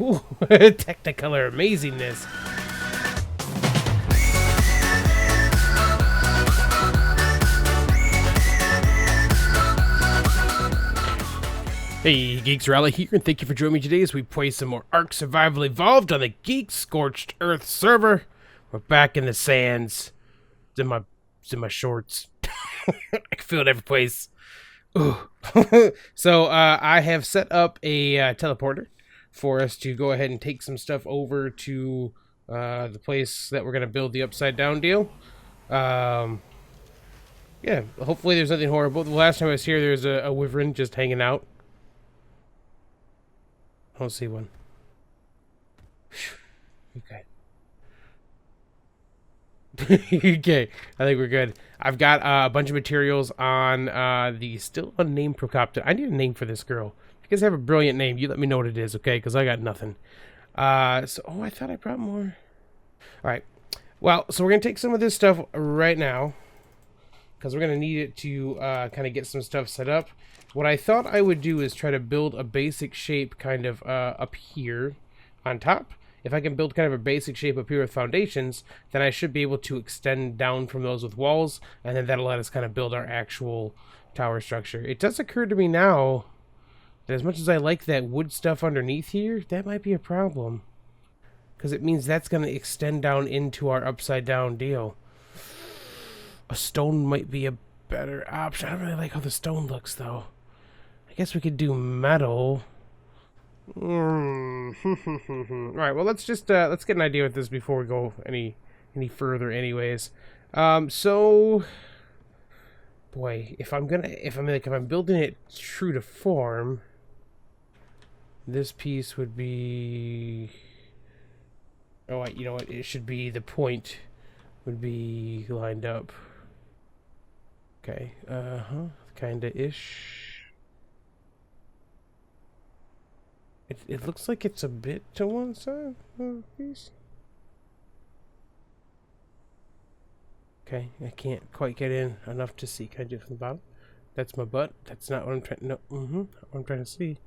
Ooh, Technicolor amazingness. Hey, Geeks, Arahli here, and thank you for joining me today as we play some more ARK Survival Evolved on the Geeks Scorched Earth server. We're back in the sands. It's in my shorts. I can feel it every place. So I have set up a teleporter for us to go ahead and take some stuff over to the place that we're going to build the Upsidedown deal. Yeah, hopefully there's nothing horrible. The last time I was here, there was a wyvern just hanging out. I don't see one. Okay. Okay, I think we're good. I've got a bunch of materials on the still unnamed Procopter. I need a name for this girl. If you guys have a brilliant name, you let me know what it is, okay? Because I got nothing. I thought I brought more. All right. Well, so we're going to take some of this stuff right now because we're going to need it to kind of get some stuff set up. What I thought I would do is try to build a basic shape kind of up here on top. If I can build kind of a basic shape up here with foundations, then I should be able to extend down from those with walls, and then that'll let us kind of build our actual tower structure. It does occur to me now that as much as I like that wood stuff underneath here, that might be a problem. Because it means that's going to extend down into our upside down deal. A stone might be a better option. I don't really like how the stone looks, though. I guess we could do metal. Alright, well, let's just let's get an idea with this before we go any further anyways. So boy, if I'm building it true to form, this piece would be, oh, you know what, it should be, the point would be lined up. Okay, kinda ish. It looks like it's a bit to one side of the piece. Okay, I can't quite get in enough to see. Can I do it from the bottom? That's my butt. That's not what I'm trying. No, not what I'm trying to see.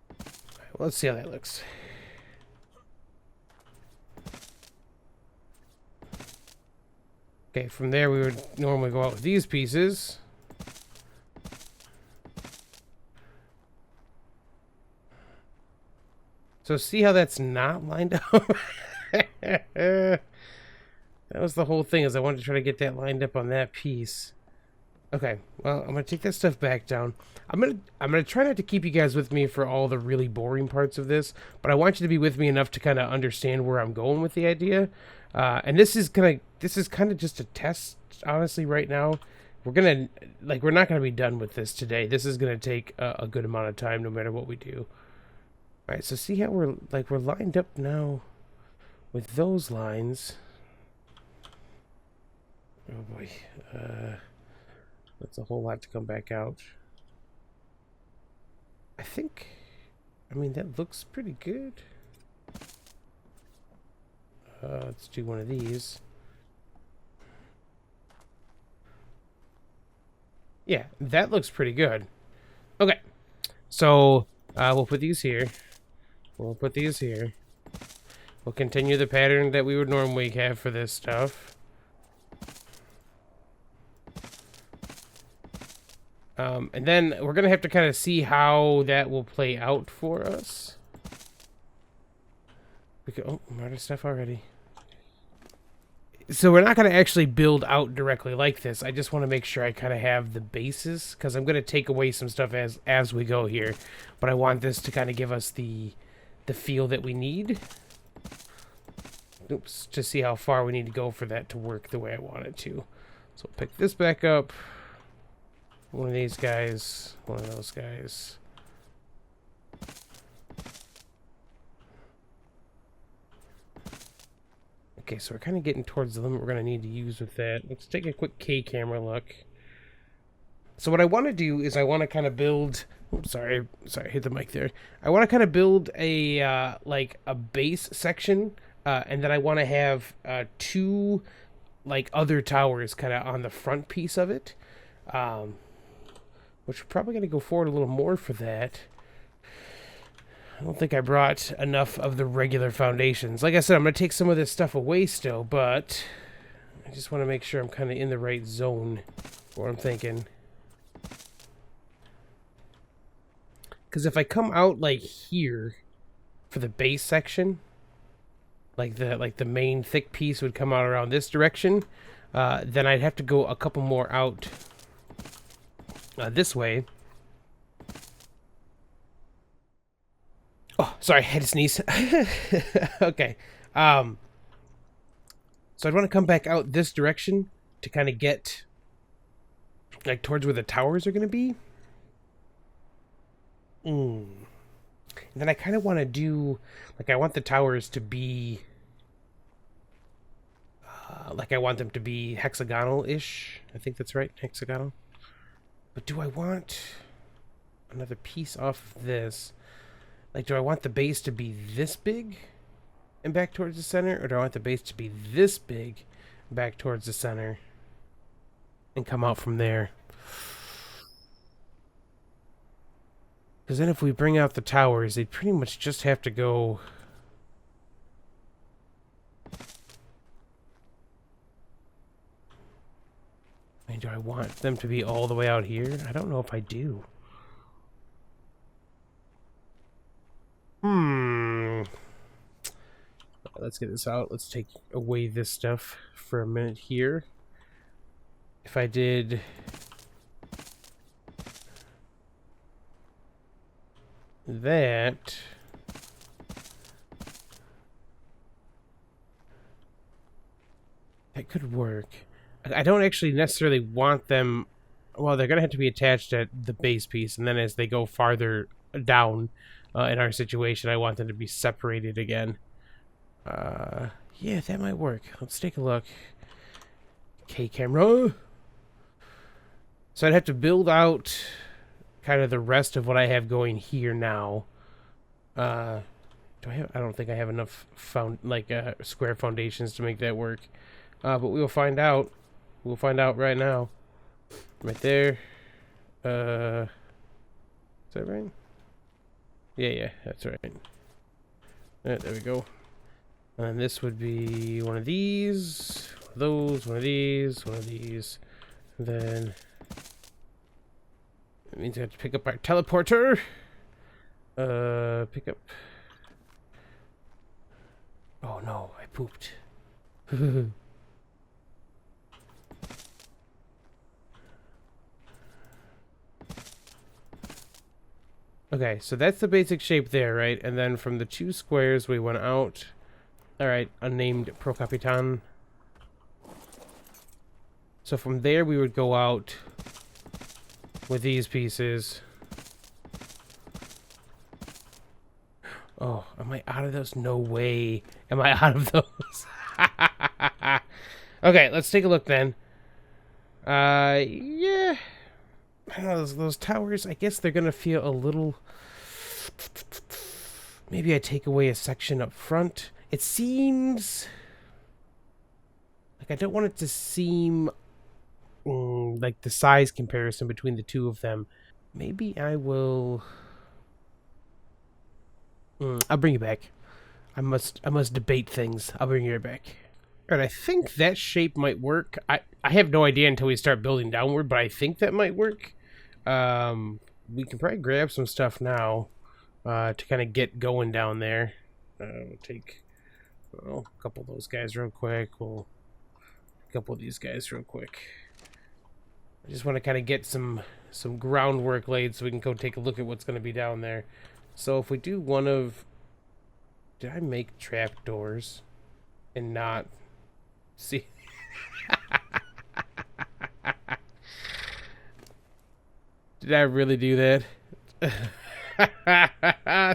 Right, well, let's see how that looks. Okay, from there we would normally go out with these pieces. So see how that's not lined up? That was the whole thing, is I wanted to try to get that lined up on that piece. Okay, well, I'm gonna take that stuff back down. I'm gonna try not to keep you guys with me for all the really boring parts of this, but I want you to be with me enough to kind of understand where I'm going with the idea. And this is kind of just a test, honestly. Right now, we're not gonna be done with this today. This is gonna take a good amount of time, no matter what we do. Alright, so see how we're lined up now with those lines. Oh boy, that's a whole lot to come back out. I mean, that looks pretty good. Let's do one of these. Yeah, that looks pretty good. Okay, so we'll put these here. We'll put these here. We'll continue the pattern that we would normally have for this stuff. And then we're going to have to kind of see how that will play out for us. Oh, I'm out of stuff already. So we're not going to actually build out directly like this. I just want to make sure I kind of have the basis, because I'm going to take away some stuff as we go here. But I want this to kind of give us the feel that we need. Oops, to see how far we need to go for that to work the way I want it to. So pick this back up. One of these guys, one of those guys. Okay, so we're kind of getting towards the limit we're going to need to use with that. Let's take a quick K camera look. So what I want to do is I want to kind of build... Oops, sorry, hit the mic there. I want to kind of build a like a base section, and then I want to have two like other towers kind of on the front piece of it. Which we're probably going to go forward a little more for that. I don't think I brought enough of the regular foundations. Like I said, I'm going to take some of this stuff away still, but I just want to make sure I'm kind of in the right zone for what I'm thinking. Because if I come out like here for the base section, like the main thick piece would come out around this direction, then I'd have to go a couple more out this way. Oh, sorry, I had to sneeze. Okay. So I'd want to come back out this direction to kind of get like towards where the towers are going to be. And then I kind of want to do, like, I want the towers to be, like, I want them to be hexagonal-ish. I think that's right, hexagonal. But do I want another piece off of this? Like, do I want the base to be this big and back towards the center? Or do I want the base to be this big back towards the center and come out from there? Because then if we bring out the towers, they'd pretty much just have to go... I mean, do I want them to be all the way out here? I don't know if I do. Let's get this out. Let's take away this stuff for a minute here. If I did... that... that could work. I don't actually necessarily want them... well, they're going to have to be attached at the base piece, and then as they go farther down in our situation, I want them to be separated again. Yeah, that might work. Let's take a look. Okay, camera. So I'd have to build out kind of the rest of what I have going here now. Do I have? I don't think I have enough square foundations to make that work. But we will find out. We'll find out right now. Right there. Is that right? Yeah, that's right. There we go. And this would be one of these, one of those, one of these, one of these. And then it means I have to pick up our teleporter. Pick up. Oh no, I pooped. Okay, so that's the basic shape there, right? And then from the two squares we went out. Alright, unnamed Pro Capitan. So from there we would go out with these pieces. Oh, am I out of those? No way. Am I out of those? Okay, let's take a look then. Yeah. I don't know, those towers, I guess they're gonna feel a little... maybe I take away a section up front. It seems... like I don't want it to seem... like the size comparison between the two of them. Maybe I will... I'll bring you back. I must debate things. I'll bring you back. Alright, I think that shape might work. I have no idea until we start building downward, but I think that might work. We can probably grab some stuff now to kind of get going down there. We'll take a couple of those guys real quick. We'll a couple of these guys real quick. I just want to kind of get some groundwork laid so we can go take a look at what's going to be down there. So if we do one of... did I make trapdoors and not see? Did I really do that?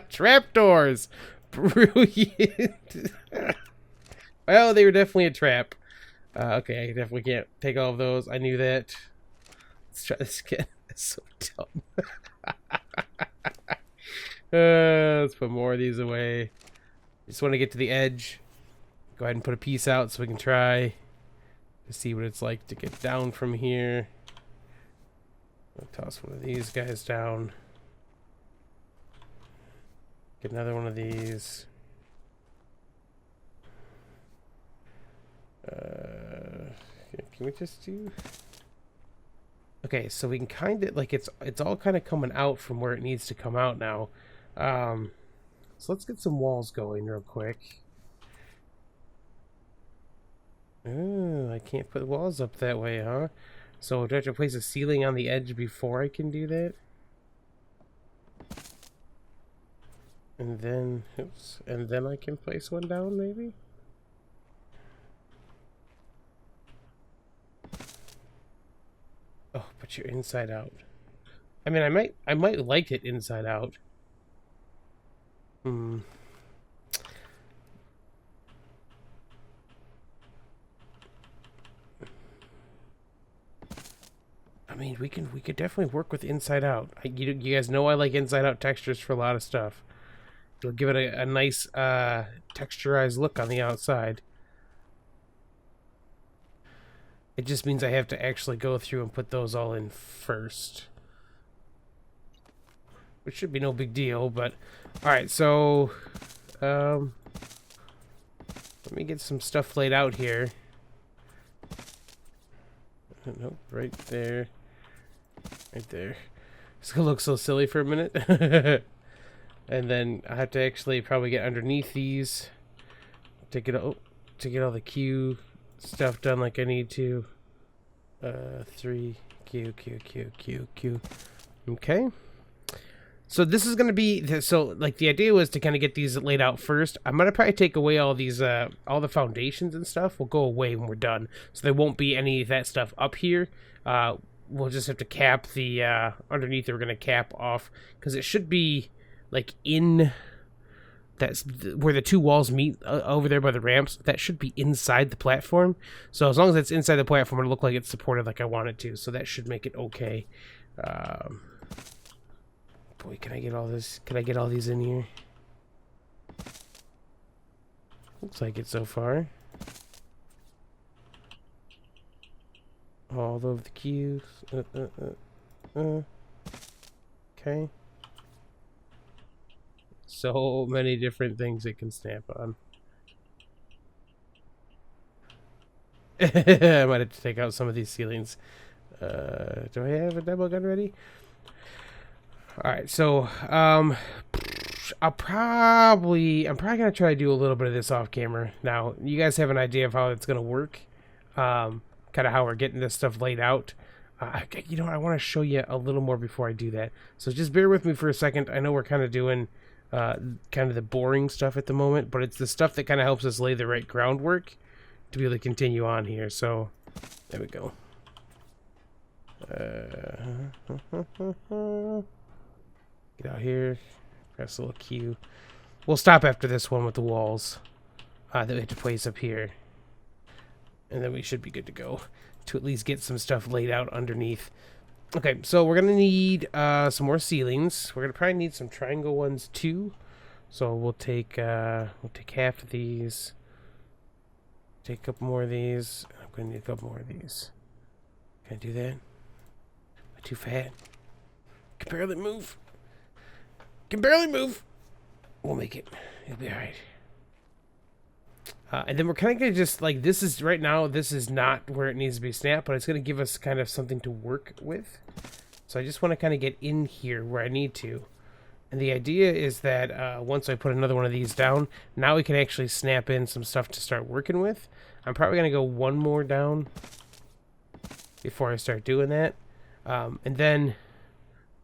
Trapdoors! Brilliant! Well, they were definitely a trap. Okay, I definitely can't take all of those. I knew that. Let's try this again. That's so dumb. Let's put more of these away. Just want to get to the edge. Go ahead and put a piece out so we can try to see what it's like to get down from here. I'll toss one of these guys down. Get another one of these. Can we just do... Okay, so we can kind of, like, it's all kind of coming out from where it needs to come out now. So let's get some walls going real quick. Oh, I can't put walls up that way, huh? So do I have to place a ceiling on the edge before I can do that? And then, oops, and then I can place one down, maybe? Oh, but you're inside out. I mean, I might like it inside out. I mean, we could definitely work with inside out. You guys know I like inside out textures for a lot of stuff. It'll give it a nice texturized look on the outside. It just means I have to actually go through and put those all in first. Which should be no big deal, but... Alright, so... let me get some stuff laid out here. Nope, right there. Right there. It's gonna look so silly for a minute. And then I have to actually probably get underneath these to get all the Q stuff done like I need to. 3 Q. Okay. So this is gonna be so like the idea was to kind of get these laid out first. I'm gonna probably take away all these all the foundations and stuff will go away when we're done, so there won't be any of that stuff up here. We'll just have to cap the underneath. We're gonna cap off because it should be like in that's where the two walls meet over there by the ramps. That should be inside the platform. So as long as it's inside the platform, it'll look like it's supported like I want it to. So that should make it okay. Boy, can I get all this? Can I get all these in here? Looks like it so far. All of the cues. Okay. So many different things it can snap on. I might have to take out some of these ceilings. Do I have a demo gun ready? Alright, so, I'm probably gonna try to do a little bit of this off camera. Now, you guys have an idea of how it's gonna work. Kind of how we're getting this stuff laid out. You know what, I want to show you a little more before I do that. So just bear with me for a second. I know we're kind of doing kind of the boring stuff at the moment, but it's the stuff that kind of helps us lay the right groundwork to be able to continue on here. So, there we go. Get out here, press a little Q. We'll stop after this one with the walls that we have to place up here. And then we should be good to go to at least get some stuff laid out underneath. Okay, so we're gonna need some more ceilings. We're gonna probably need some triangle ones too. So we'll take half of these. Take a couple more of these. I'm gonna need a couple more of these. Can I do that? Am I too fat? Can barely move. Can barely move. We'll make it. It'll be alright. And then we're kind of going to just, like, this is, right now, this is not where it needs to be snapped, but it's going to give us kind of something to work with. So I just want to kind of get in here where I need to. And the idea is that once I put another one of these down, now we can actually snap in some stuff to start working with. I'm probably going to go one more down before I start doing that. And then...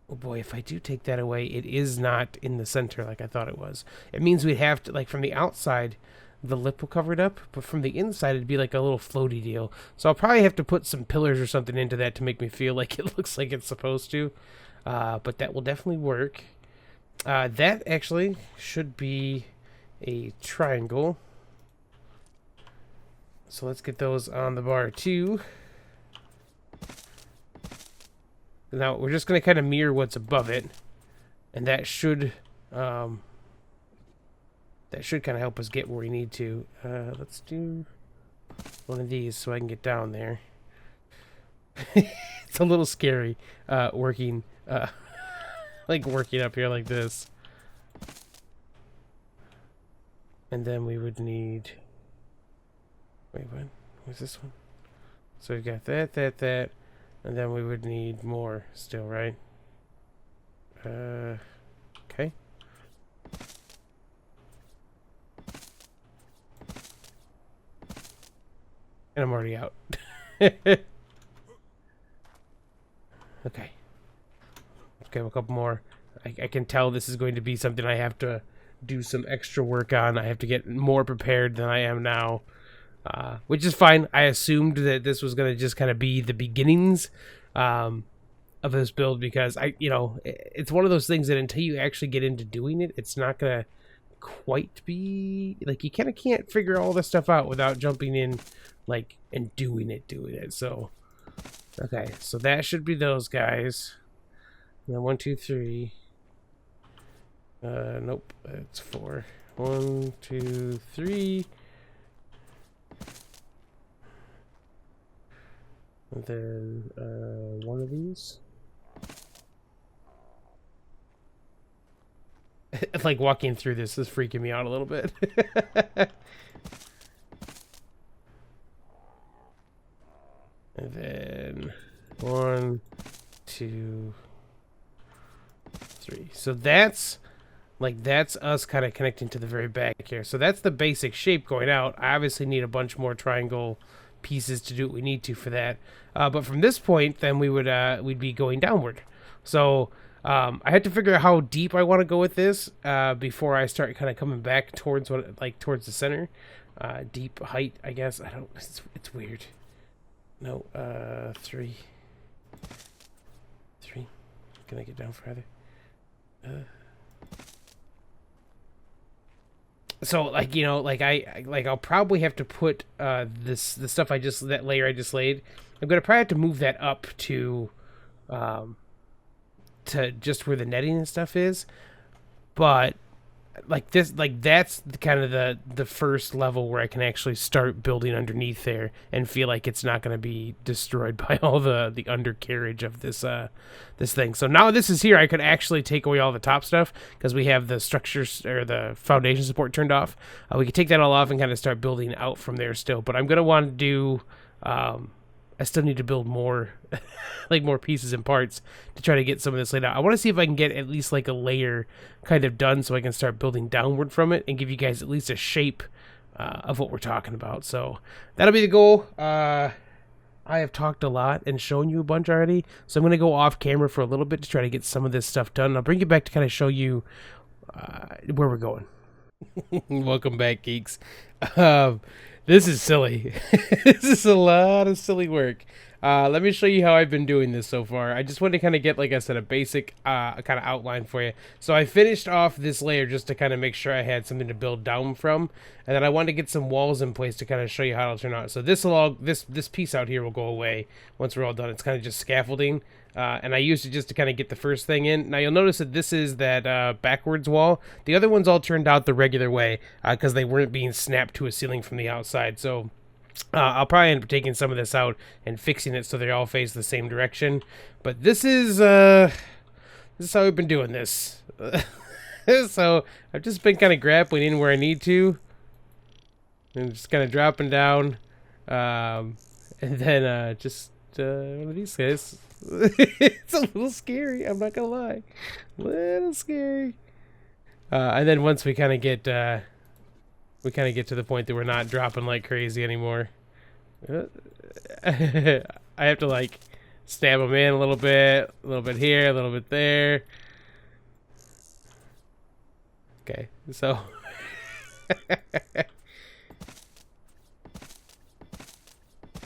Oh boy, if I do take that away, it is not in the center like I thought it was. It means we'd have to, like, from the outside, the lip will cover it up, but from the inside, it'd be like a little floaty deal. So I'll probably have to put some pillars or something into that to make me feel like it looks like it's supposed to. But that will definitely work. That actually should be a triangle. So let's get those on the bar too. Now we're just going to kind of mirror what's above it, and that should kind of help us get where we need to. Let's do one of these so I can get down there. It's a little scary working like working up here like this. And then we would need... Wait, what? What's this one? So we've got that, that, that. And then we would need more still, right? Okay. And I'm already out. Okay. Okay, a couple more. I can tell this is going to be something I have to do some extra work on. I have to get more prepared than I am now. Which is fine. I assumed that this was going to just kind of be the beginnings of this build because it's one of those things that until you actually get into doing it, it's not going to quite be like you kind of can't figure all this stuff out without jumping in like and doing it. So, okay, so that should be those guys. And then 1, 2, 3. Nope, that's 4. 1, 2, 3. And then one of these. Like walking through this is freaking me out a little bit. And then 1, 2, 3. So that's us kind of connecting to the very back here. So that's the basic shape going out. I obviously need a bunch more triangle pieces to do what we need to for that. But from this point, then we'd be going downward. So I had to figure out how deep I want to go with this before I start kind of coming back towards towards the center. Deep height, I guess. I don't. It's weird. No. 3. Can I get down further? So I'll probably have to put the stuff that layer I just laid. I'm gonna probably have to move that up to just where the netting and stuff is, but that's kind of the first level where I can actually start building underneath there and feel like it's not going to be destroyed by all the undercarriage of this thing. So now this is here, I could actually take away all the top stuff because we have the structures or the foundation support turned off. We could take that all off and kind of start building out from there still. But I'm going to want to do... I still need to build more, more pieces and parts to try to get some of this laid out. I want to see if I can get at least like a layer kind of done so I can start building downward from it and give you guys at least a shape of what we're talking about. So that'll be the goal. I have talked a lot and shown you a bunch already, so I'm going to go off camera for a little bit to try to get some of this stuff done. I'll bring you back to kind of show you where we're going. Welcome back, Geeks. This is silly. This is a lot of silly work. Let me show you how I've been doing this so far. I just wanted to kind of get, like I said, a basic kind of outline for you. So I finished off this layer just to kind of make sure I had something to build down from. And then I wanted to get some walls in place to kind of show you how it'll turn out. So this piece out here will go away once we're all done. It's kind of just scaffolding. And I used it just to kind of get the first thing in. Now you'll notice that this is that backwards wall. The other ones all turned out the regular way because they weren't being snapped to a ceiling from the outside. So I'll probably end up taking some of this out and fixing it so they all face the same direction. But this is how we've been doing this. So I've just been kind of grappling in where I need to. And just kind of dropping down. And then just one of these guys. It's a little scary, I'm not gonna lie. A little scary. And then once we kind of get to the point that we're not dropping like crazy anymore. I have to like stab them in a little bit here, a little bit there. Okay, so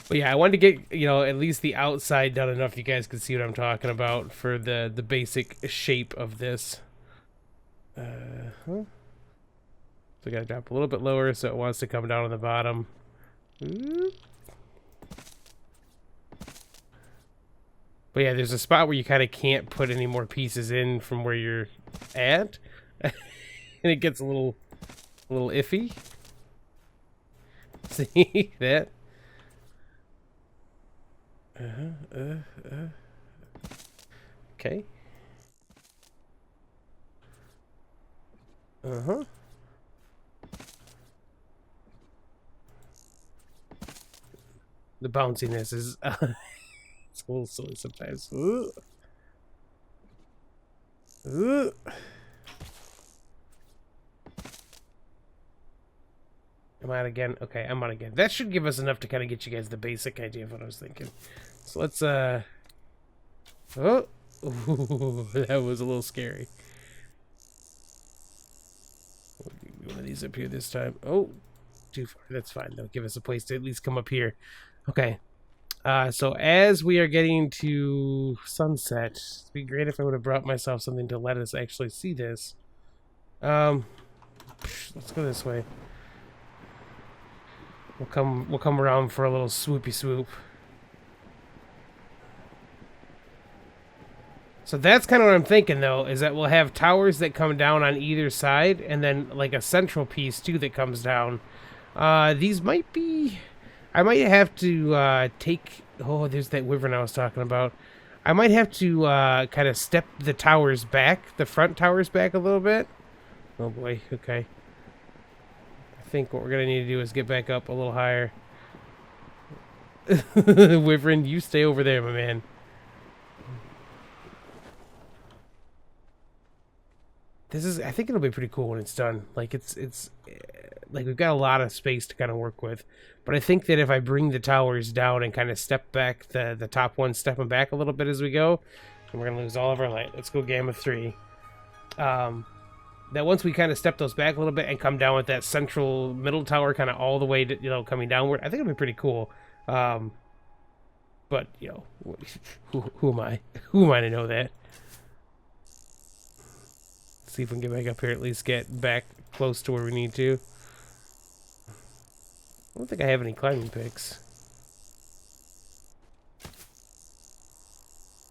but yeah, I wanted to get, at least the outside done enough you guys can see what I'm talking about for the basic shape of this. So I gotta drop a little bit lower so it wants to come down on the bottom. But yeah, there's a spot where you kind of can't put any more pieces in from where you're at. And it gets a little iffy. See that? Okay. The bounciness is it's a little silly sometimes. Ooh. Ooh. I'm out again. Okay, I'm out again. That should give us enough to kind of get you guys the basic idea of what I was thinking. So let's oh. Ooh, that was a little scary. We'll do one of these up here this time. Oh, too far. That's fine. They'll give us a place to at least come up here. Okay. So as we are getting to sunset, it'd be great if I would have brought myself something to let us actually see this. Let's go this way. We'll come around for a little swoopy swoop. So that's kind of what I'm thinking, though, is that we'll have towers that come down on either side, and then like a central piece too that comes down. These might be. I might have to take. Oh, there's that wyvern I was talking about. I might have to kind of step the towers back, the front towers back a little bit. Oh boy. Okay. I think what we're gonna need to do is get back up a little higher. Wyvern, you stay over there, my man. This is, I think it'll be pretty cool when it's done. Like it's like we've got a lot of space to kind of work with. But I think that if I bring the towers down and kind of step back the top one, step them back a little bit as we go, and we're gonna lose all of our light. Let's go gamma 3. That once we kind of step those back a little bit and come down with that central middle tower kind of all the way to, you know, coming downward, I think it'll be pretty cool. But you know, who am I? Who am I to know that? See if we can get back up here, at least get back close to where we need to. I don't think I have any climbing picks.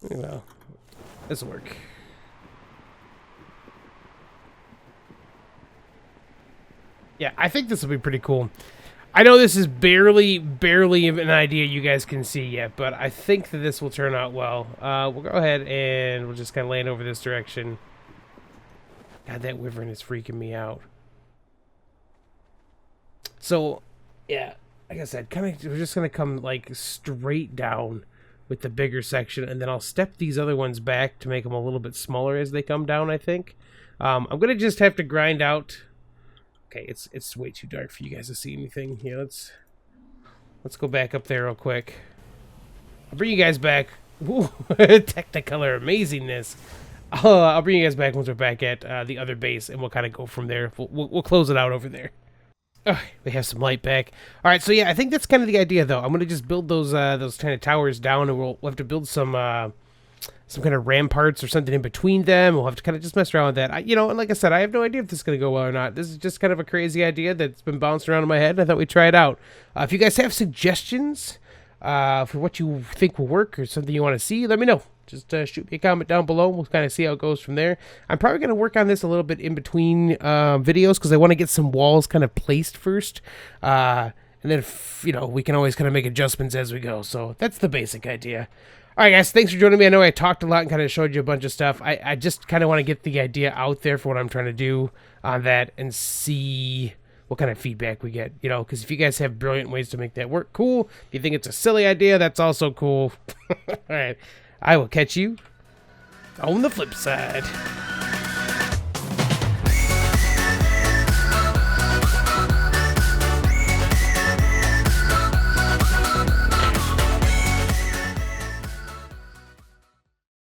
Well, this'll work. Yeah, I think this will be pretty cool. I know this is barely an idea you guys can see yet, but I think that this will turn out well. We'll go ahead and we'll just kind of land over this direction. God, that wyvern is freaking me out. So, yeah, like I said, we're just going to come, like, straight down with the bigger section, and then I'll step these other ones back to make them a little bit smaller as they come down, I think. I'm going to just have to grind out... Okay, it's way too dark for you guys to see anything. Here, let's go back up there real quick. I'll bring you guys back. Ooh, Technicolor amazingness. I'll bring you guys back once we're back at the other base, and we'll kind of go from there. We'll close it out over there. Oh, we have some light back. All right, so yeah, I think that's kind of the idea, though. I'm gonna just build those kind of towers down, and we'll have to build some kind of ramparts or something in between them. We'll have to kind of just mess around with that. You know, and like I said, I have no idea if this is gonna go well or not. This is just kind of a crazy idea that's been bouncing around in my head, and I thought we'd try it out. If you guys have suggestions for what you think will work or something you want to see, let me know. Just shoot me a comment down below. We'll kind of see how it goes from there. I'm probably going to work on this a little bit in between videos because I want to get some walls kind of placed first. And then, you know, we can always kind of make adjustments as we go. So that's the basic idea. All right, guys, thanks for joining me. I know I talked a lot and kind of showed you a bunch of stuff. I just kind of want to get the idea out there for what I'm trying to do on that and see what kind of feedback we get. You know, because if you guys have brilliant ways to make that work, cool. If you think it's a silly idea, that's also cool. All right. I will catch you on the flip side.